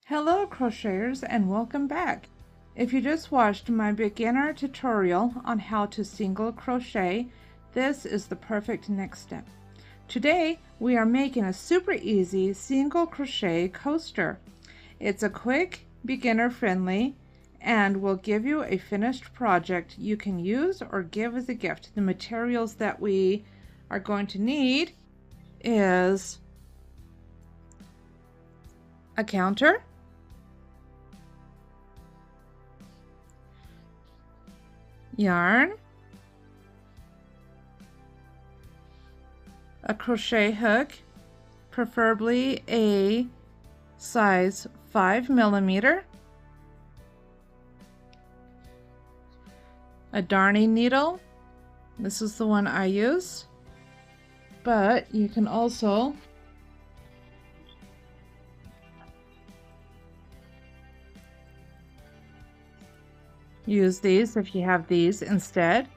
Hello crocheters and welcome back. If you just watched my beginner tutorial on how to single crochet, this is the perfect next step. Today we are making a super easy single crochet coaster. It's a quick, beginner friendly, and will give you a finished project you can use or give as a gift. The materials that we are going to need is a counter, yarn, a crochet hook, preferably a size 5mm, a darning needle. This is the one I use, but you can also use these if you have these instead.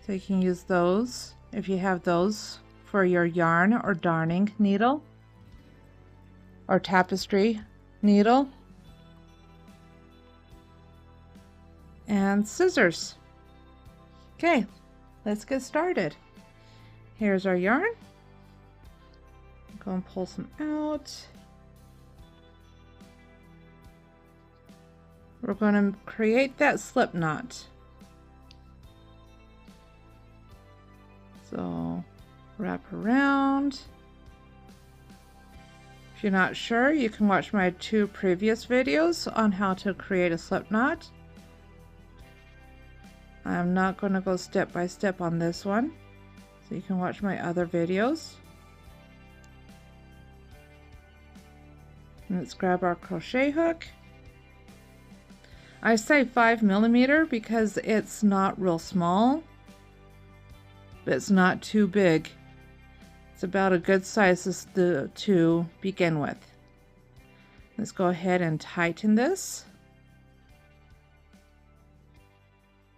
So you can use those if you have those for your yarn or darning needle or tapestry needle, and scissors. Okay, let's get started. Here's our yarn. Go and pull some out. We're going to create that slip knot. So wrap around. If you're not sure, you can watch my 2 previous videos on how to create a slip knot. I'm not going to go step by step on this one, so you can watch my other videos. Let's grab our crochet hook. I say 5mm because it's not real small, but it's not too big. It's about a good size to begin with. Let's go ahead and tighten this.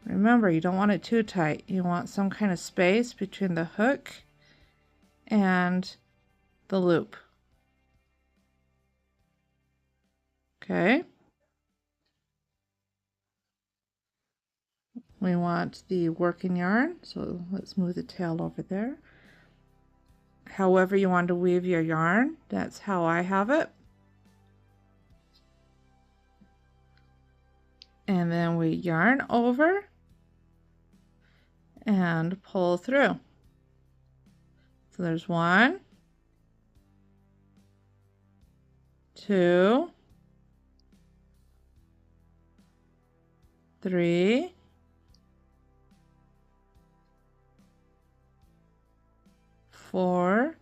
Remember, you don't want it too tight. You want some kind of space between the hook and the loop. Okay. We want the working yarn, so let's move the tail over there. However you want to weave your yarn, that's how I have it. And then we yarn over and pull through. So there's 1, 2, 3, 4,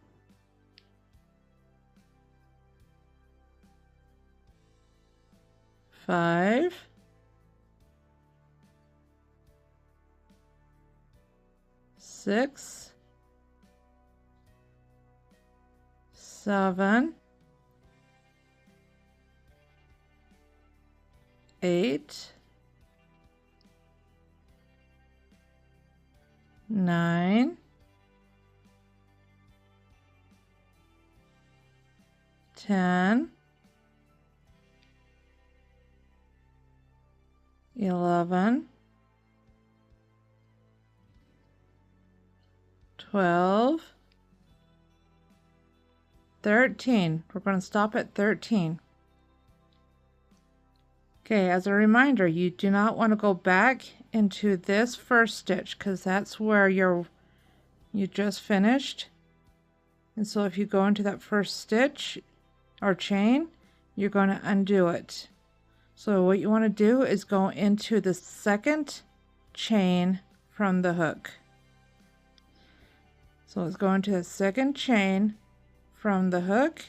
5, 6, 7, 8, 9, 10, 11, 12, 13. We're going to stop at 13. Okay, as a reminder, you do not want to go back into this first stitch because that's where you just finished. And so if you go into that first stitch or chain, you're going to undo it. So what you want to do is go into the second chain from the hook. So let's go into the second chain from the hook.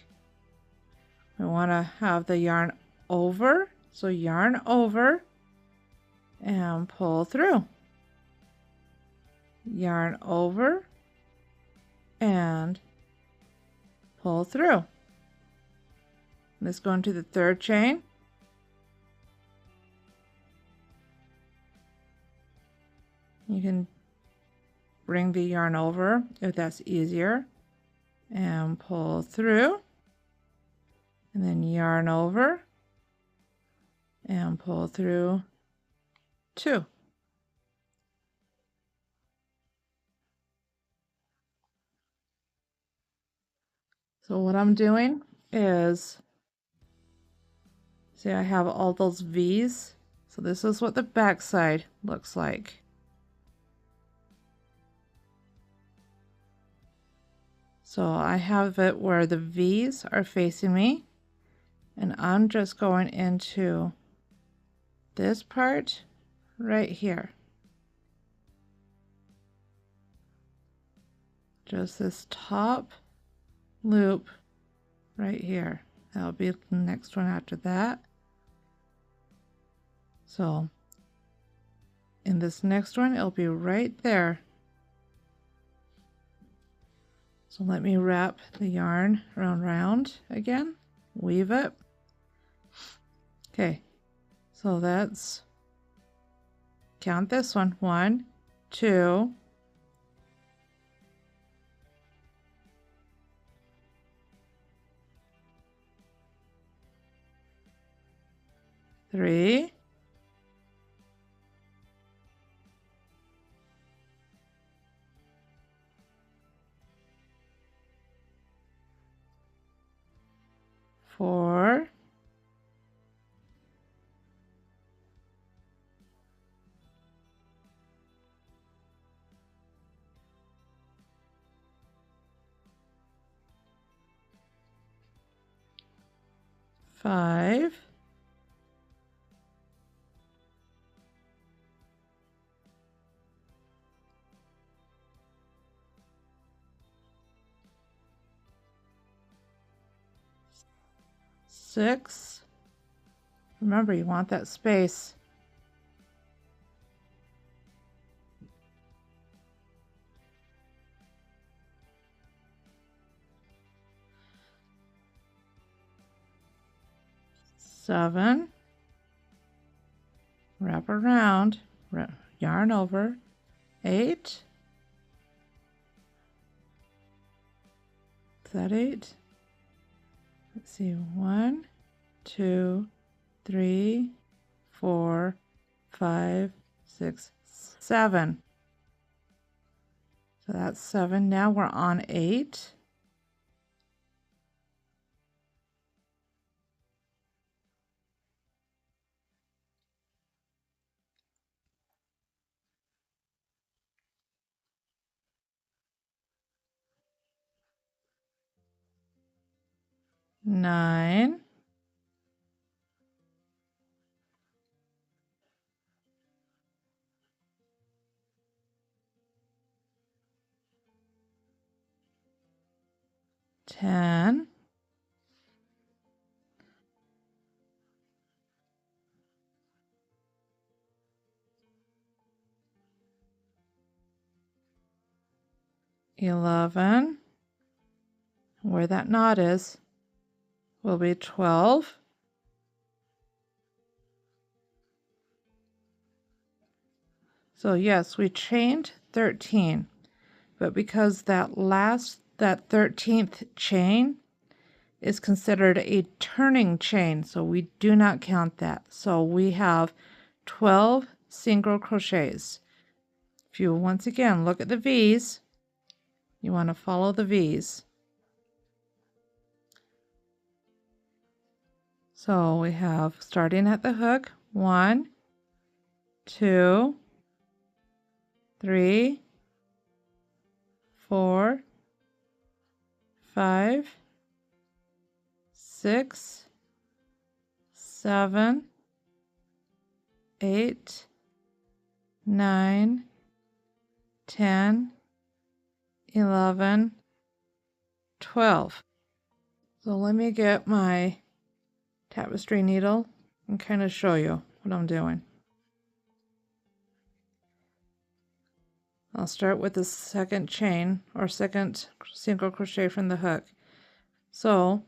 We want to have the yarn over, so yarn over and pull through. Yarn over and pull through. Let's go into the third chain. You can bring the yarn over if that's easier. and pull through, and then yarn over and pull through 2. So what I'm doing is, see, I have all those V's. So this is what the back side looks like. So I have it where the V's are facing me, and I'm just going into this part right here. Just this top loop right here. That'll be the next one after that. So in this next one, it'll be right there. So let me wrap the yarn round again, weave it. Okay, so that's, count this one, 1, 2, 3, 4, 5, 6. Remember, you want that space. 7, wrap around, yarn over, 8, is that 8? Let's see, 1, 2, 3, 4, 5, 6, 7. So that's 7. Now we're on 8. Nine, 10, 11, where that knot is, will be 12, so yes, we chained 13, but because that 13th chain is considered a turning chain, so we do not count that. So we have 12 single crochets. If you once again look at the V's, you want to follow the V's. So we have, starting at the hook, 1, 2, 3, 4, 5, 6, 7, 8, 9, 10, 11, 12. So let me get my tapestry needle and kind of show you what I'm doing. I'll start with the second chain or second single crochet from the hook. So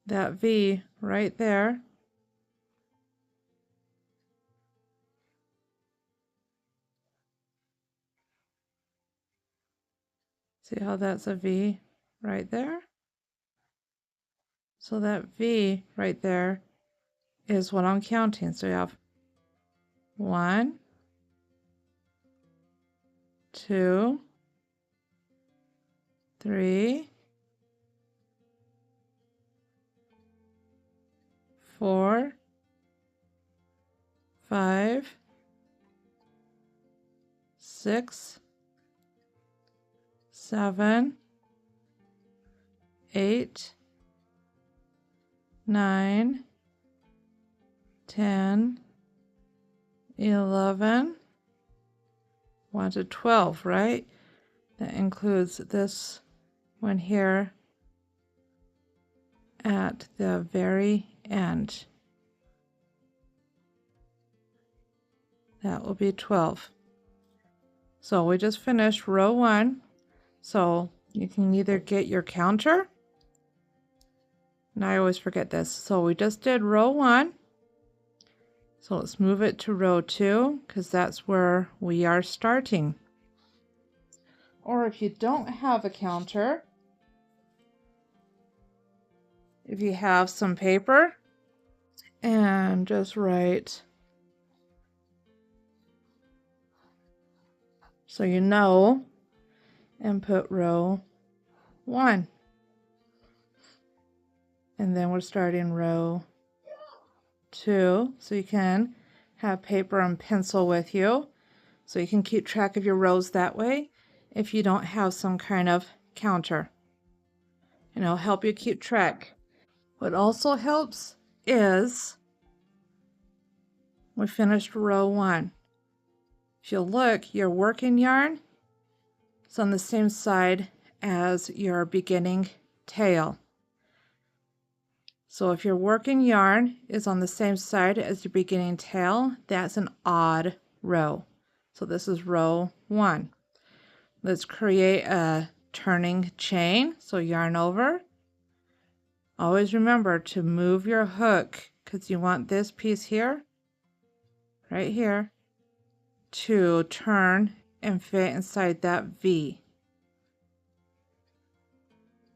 that V right there, See how that's a V right there? So that V right there is what I'm counting. So you have 1, 2, 3, 4, 5, 6, 7, 8, 9, 10, 11, 1 to 12, right? That includes this one here at the very end. That will be 12. So we just finished row 1. So you can either get your counter, and I always forget this. So we just did row 1. So let's move it to row 2 because that's where we are starting. Or if you don't have a counter, if you have some paper, and just write so you know, and put row 1. And then we're starting row 2. So you can have paper and pencil with you so you can keep track of your rows that way if you don't have some kind of counter. And it'll help you keep track. What also helps is we finished row 1. If you look, your working yarn is on the same side as your beginning tail. So if your working yarn is on the same side as your beginning tail, that's an odd row. So this is row 1. Let's create a turning chain. So yarn over. Always remember to move your hook because you want this piece here, right here, to turn and fit inside that V.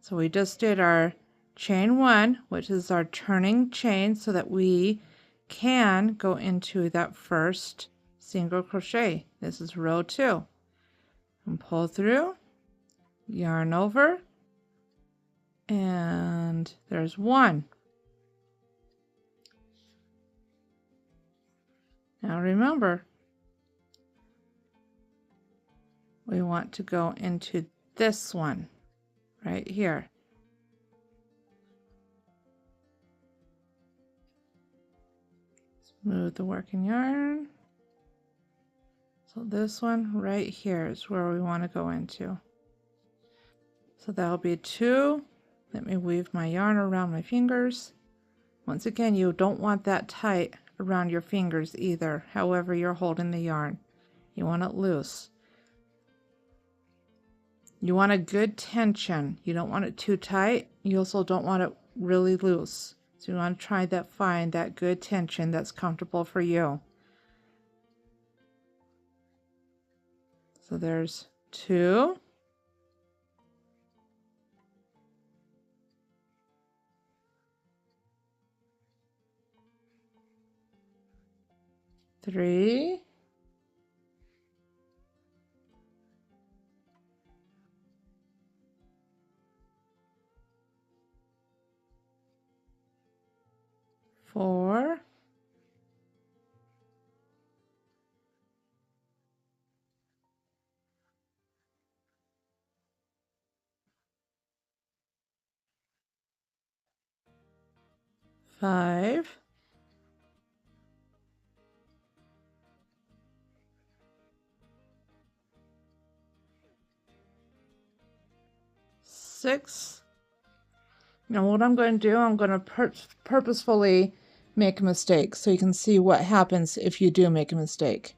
So we just did our chain 1, which is our turning chain, so that we can go into that first single crochet. This is row 2. And pull through, yarn over, and there's 1. Now remember, we want to go into this one right here. Smooth the working yarn. So this one right here is where we want to go into. So that'll be 2. Let me weave my yarn around my fingers. Once again, you don't want that tight around your fingers either, however you're holding the yarn. You want it loose. You want a good tension. You don't want it too tight. You also don't want it really loose. So you want to find that good tension that's comfortable for you. So there's 2. 3. 4. 5. 6. Now what I'm going to do, I'm going to purposefully make a mistake so you can see what happens if you do make a mistake,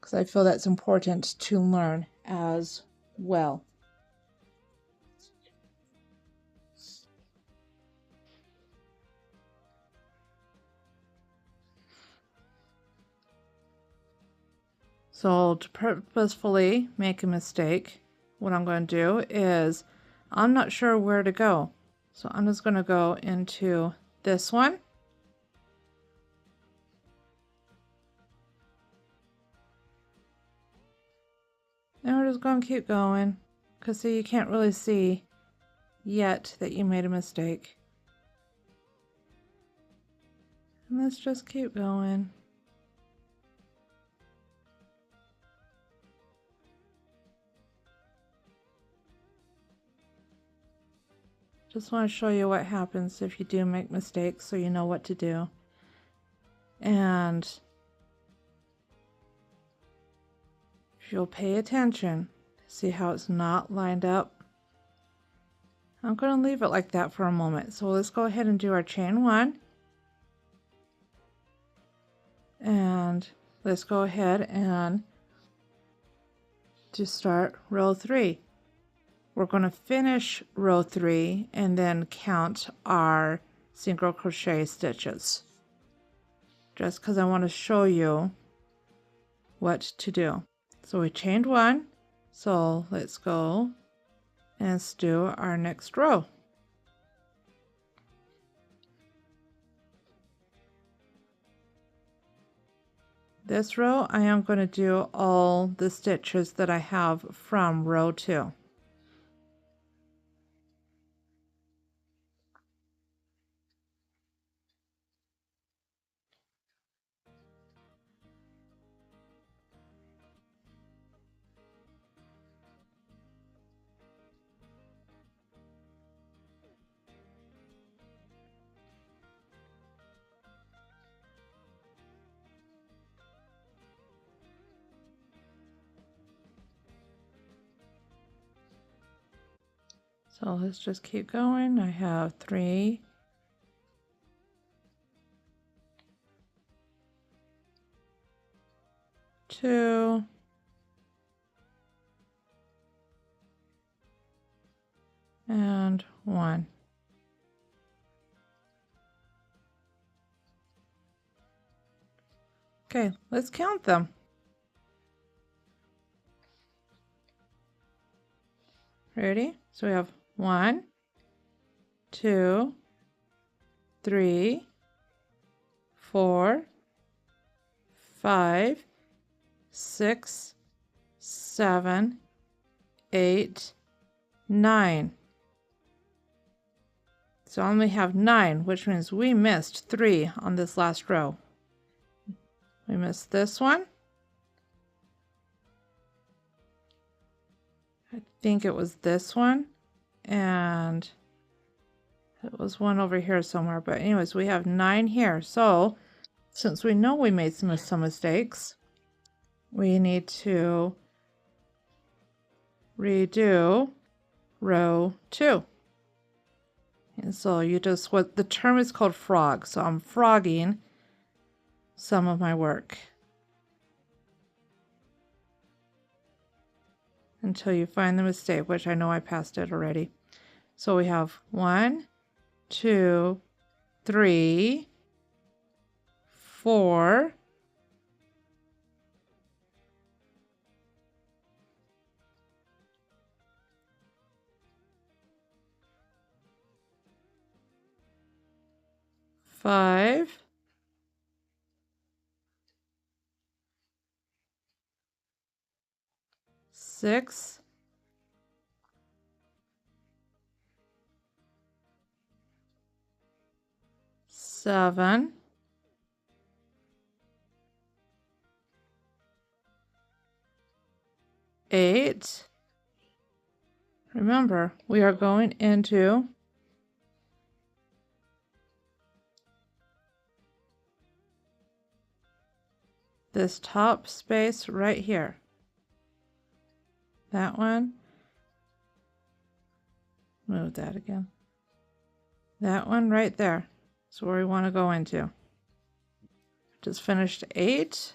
because I feel that's important to learn as well. So to purposefully make a mistake, what I'm going to do is, I'm not sure where to go. So I'm just going to go into this one. And we're just going to keep going. Because see, you can't really see yet that you made a mistake. And let's just keep going. Just want to show you what happens if you do make mistakes so you know what to do. And if you'll pay attention, see how it's not lined up. I'm going to leave it like that for a moment. So let's go ahead and do our chain 1. And let's go ahead and just start row 3. We're going to finish row 3 and then count our single crochet stitches. Just because I want to show you what to do. So we chained 1. So let's go and let's do our next row. This row I am going to do all the stitches that I have from row 2. So let's just keep going. I have 3, 2, and 1. Okay, let's count them. Ready? So we have 1, 2, 3, 4, 5, 6, 7, 8, 9. So I only have 9, which means we missed 3 on this last row. We missed this one. I think it was this one, and it was one over here somewhere. But anyways, we have 9 here. So since we know we made some mistakes, we need to redo row 2. And so you just, what the term is called frog. So I'm frogging some of my work until you find the mistake, which I know I passed it already. So we have 1, 2, 3, 4, 5, 6, 7, 8. Remember, we are going into this top space right here. That one. Move that again. That one right there. That's where we want to go into. Just finished 8.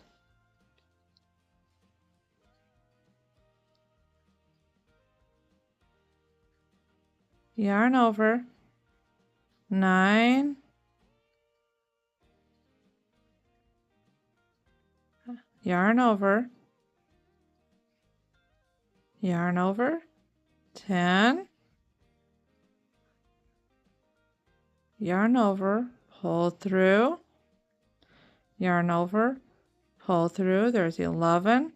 Yarn over. 9. Yarn over. Yarn over. 10, yarn over, pull through, yarn over, pull through. There's 11,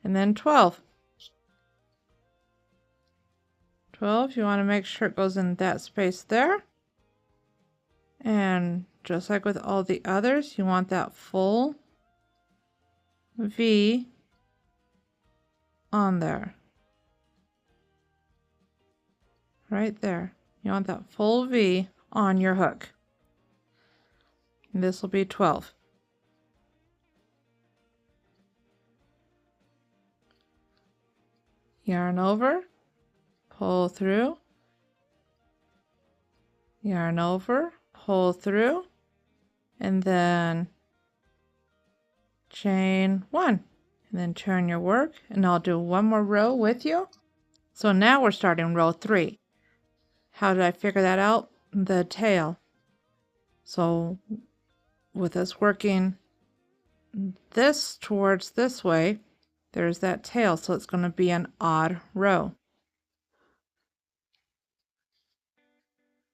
and then 12. 12, you want to make sure it goes in that space there. And just like with all the others, you want that full V on there. Right there. You want that full V on your hook. And this will be 12. Yarn over, pull through, yarn over, pull through, and then chain 1, and then turn your work, and I'll do one more row with you. So now we're starting row 3. How did I figure that out? The tail. So with us working this towards this way, there's that tail, so it's going to be an odd row.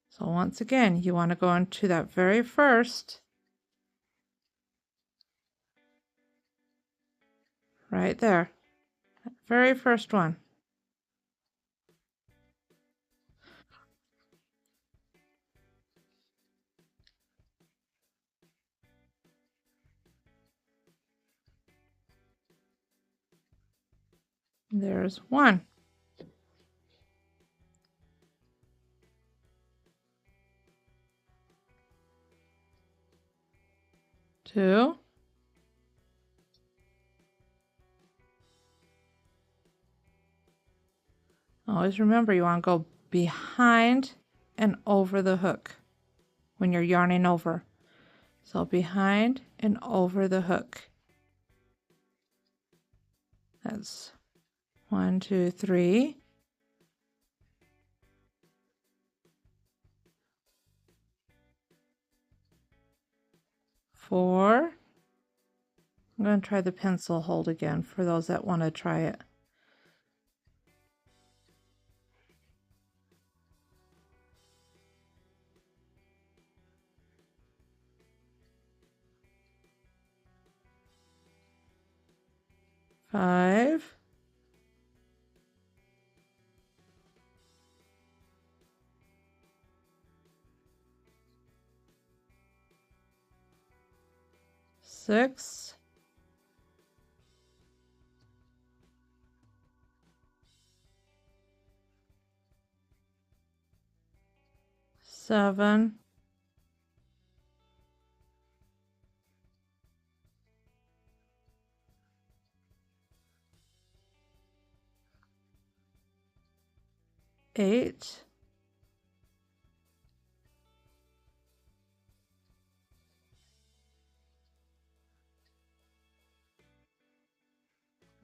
So once again, you want to go into that very first, right there, that very first one. There's 1. 2. Always remember you want to go behind and over the hook when you're yarning over. So behind and over the hook. That's 1, 2, 3. 4. I'm going to try the pencil hold again for those that want to try it. 5. 6. 7. 8.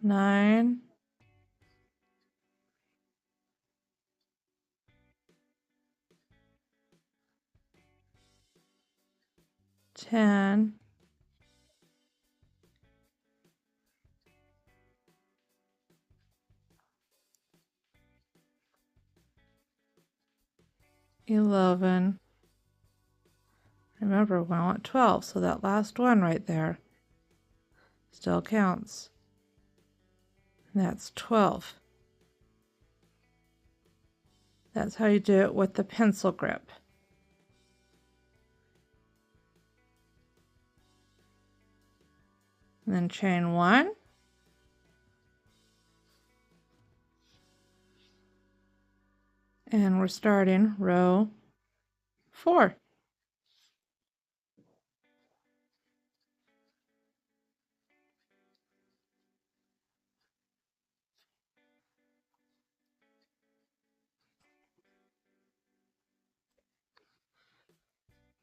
9. 10. 11. Remember, we want 12, so that last one right there still counts. And that's 12. That's how you do it with the pencil grip. And then chain 1. And we're starting row 4.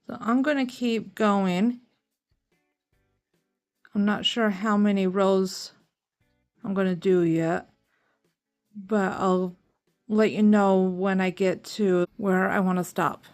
So I'm going to keep going. I'm not sure how many rows I'm going to do yet, but I'll let you know when I get to where I want to stop.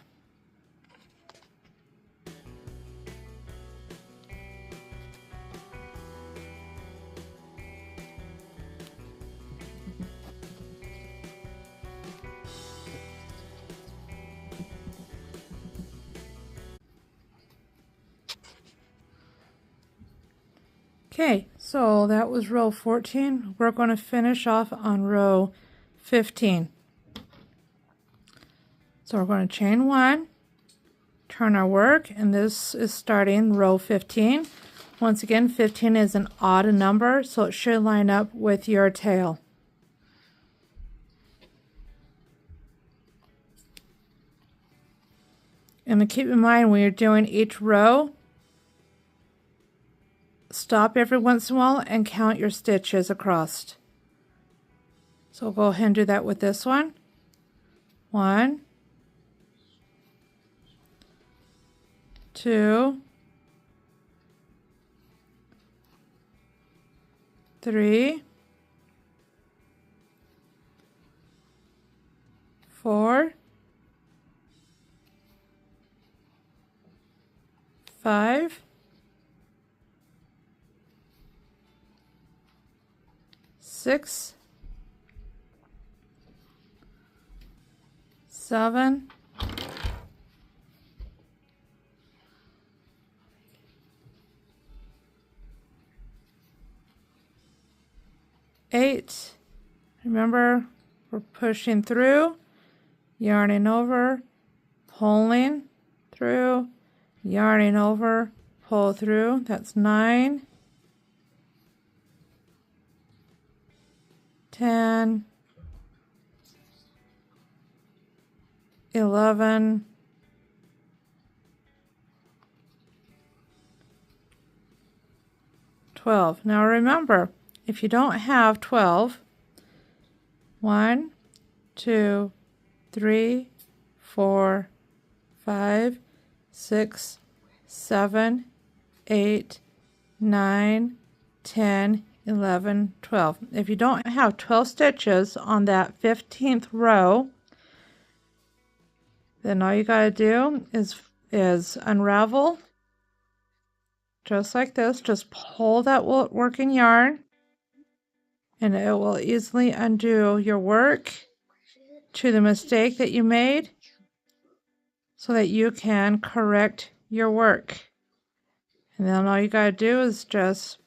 Okay, so that was row 14. We're going to finish off on row 15. So we're going to chain 1, turn our work, and this is starting row 15. Once again, 15 is an odd number, so it should line up with your tail. And keep in mind when you're doing each row, stop every once in a while and count your stitches across. So we'll go ahead and do that with this one. 1, 2, 3, 4, 5, 6, 7, 8. Remember, we're pushing through, yarning over, pulling through, yarning over, pull through. That's 9, 10, 11, 12. Now remember, if you don't have 12, 1, 2, 3, 4, 5, 6, 7, 8, 9, 10, 11, 12. If you don't have 12 stitches on that 15th row, then all you got to do is unravel just like this. Just pull that working yarn and it will easily undo your work to the mistake that you made so that you can correct your work. And then all you got to do is just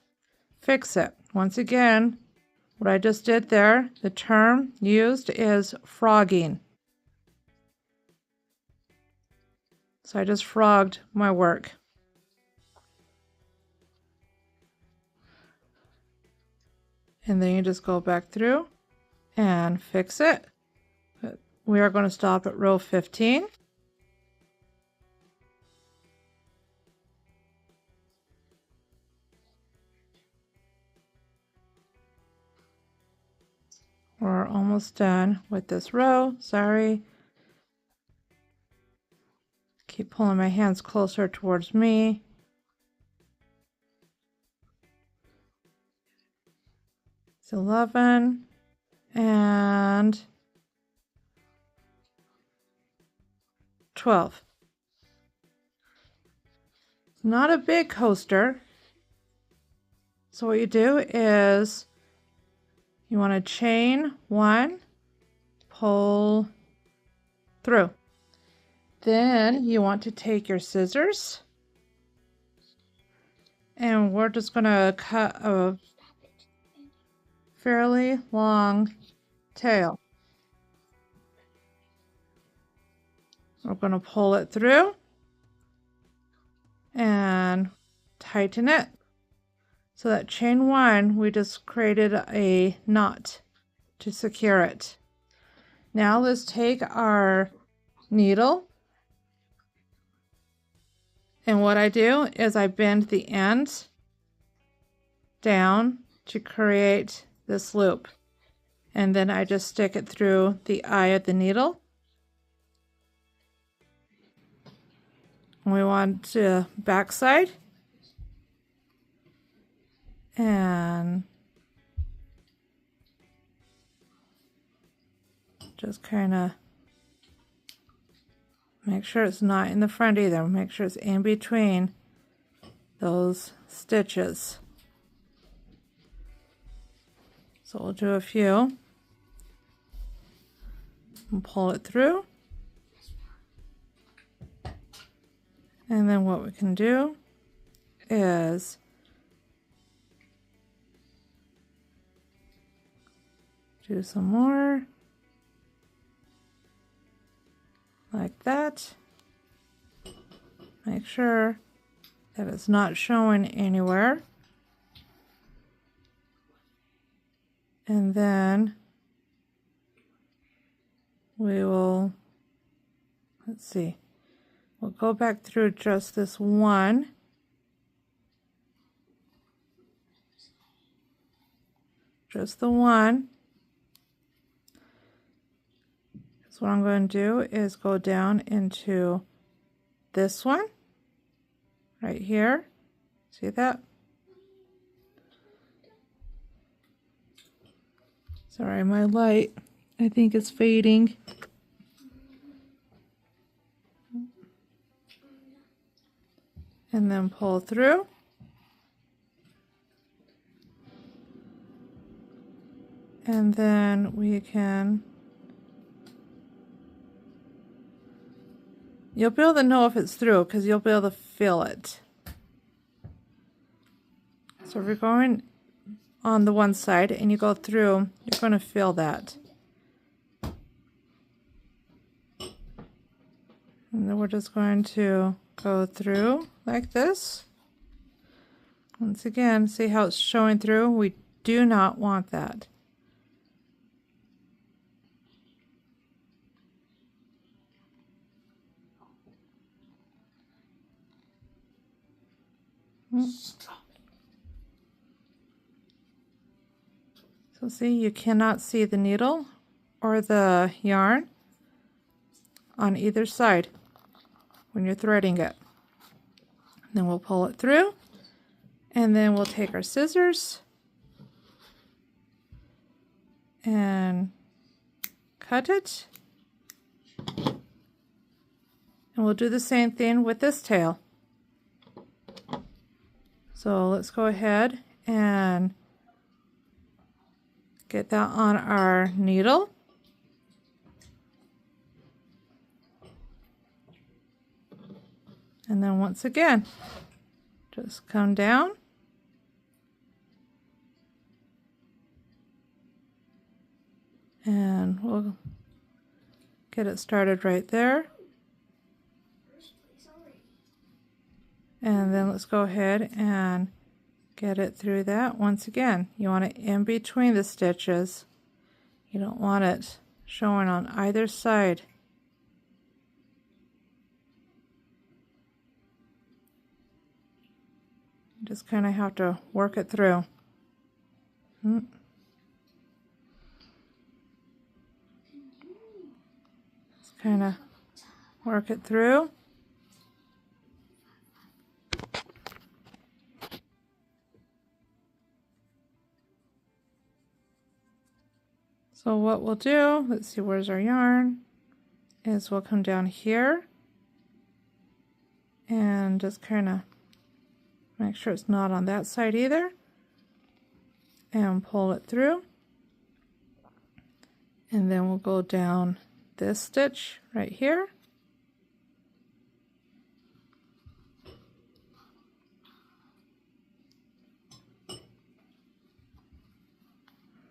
fix it. Once again, what I just did there, the term used is frogging. So I just frogged my work. And then you just go back through and fix it. But we are going to stop at row 15. We're almost done with this row. Sorry. Keep pulling my hands closer towards me. It's 11 and 12. It's not a big coaster. So what you do is you want to chain 1, pull through. Then you want to take your scissors and we're just going to cut a fairly long tail. We're going to pull it through and tighten it. So that chain 1, we just created a knot to secure it. Now let's take our needle, and what I do is I bend the end down to create this loop, and then I just stick it through the eye of the needle. We want the back side, and just kind of make sure it's not in the front either. Make sure it's in between those stitches. So we'll do a few and pull it through. And then what we can do is Do some more. Like that. Make sure that it's not showing anywhere. And then we will, let's see, we'll go back through just this one. Just the one. So what I'm going to do is go down into this one right here. See that? Sorry, my light, I think, is fading. And then pull through. And then we can, you'll be able to know if it's through because you'll be able to feel it. So if you're going on the one side and you go through, you're going to feel that. And then we're just going to go through like this. Once again, see how it's showing through? We do not want that. So see, you cannot see the needle or the yarn on either side when you're threading it. Then we'll pull it through, and then we'll take our scissors and cut it. And we'll do the same thing with this tail. So let's go ahead and get that on our needle. And then once again, just come down. And we'll get it started right there. And then let's go ahead and get it through that. Once again, you want it in between the stitches. You don't want it showing on either side. You just kind of have to work it through. Just kind of work it through. So what we'll do, let's see, where's our yarn, is we'll come down here and just kind of make sure it's not on that side either, and pull it through. And then we'll go down this stitch right here.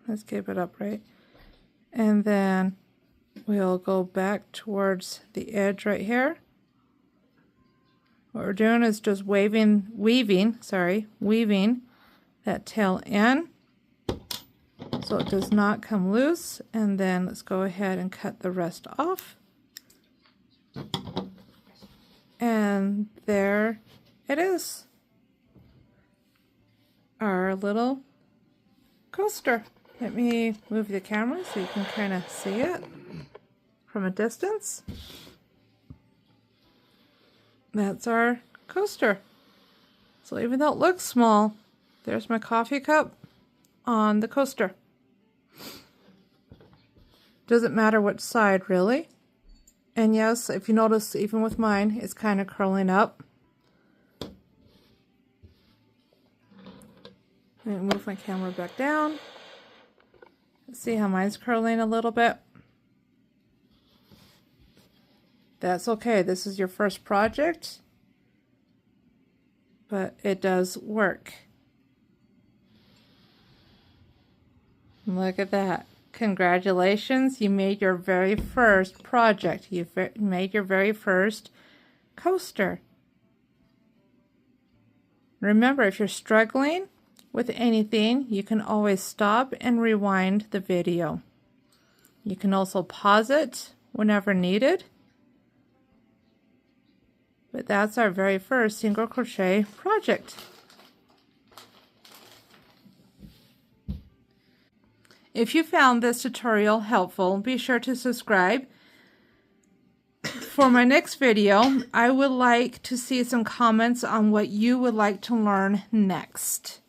Let's keep it upright. And then we'll go back towards the edge right here. What we're doing is just weaving that tail in so it does not come loose. And then let's go ahead and cut the rest off. And there it is, our little coaster. Let me move the camera so you can kind of see it from a distance. That's our coaster. So even though it looks small, there's my coffee cup on the coaster. Doesn't matter which side, really. And yes, if you notice, even with mine, it's kind of curling up. And move my camera back down. See how mine's curling a little bit? That's okay. This is your first project, but it does work. Look at that. Congratulations, you made your very first project. You made your very first coaster. Remember, if you're struggling with anything, you can always stop and rewind the video. You can also pause it whenever needed. But that's our very first single crochet project. If you found this tutorial helpful, be sure to subscribe. For my next video, I would like to see some comments on what you would like to learn next.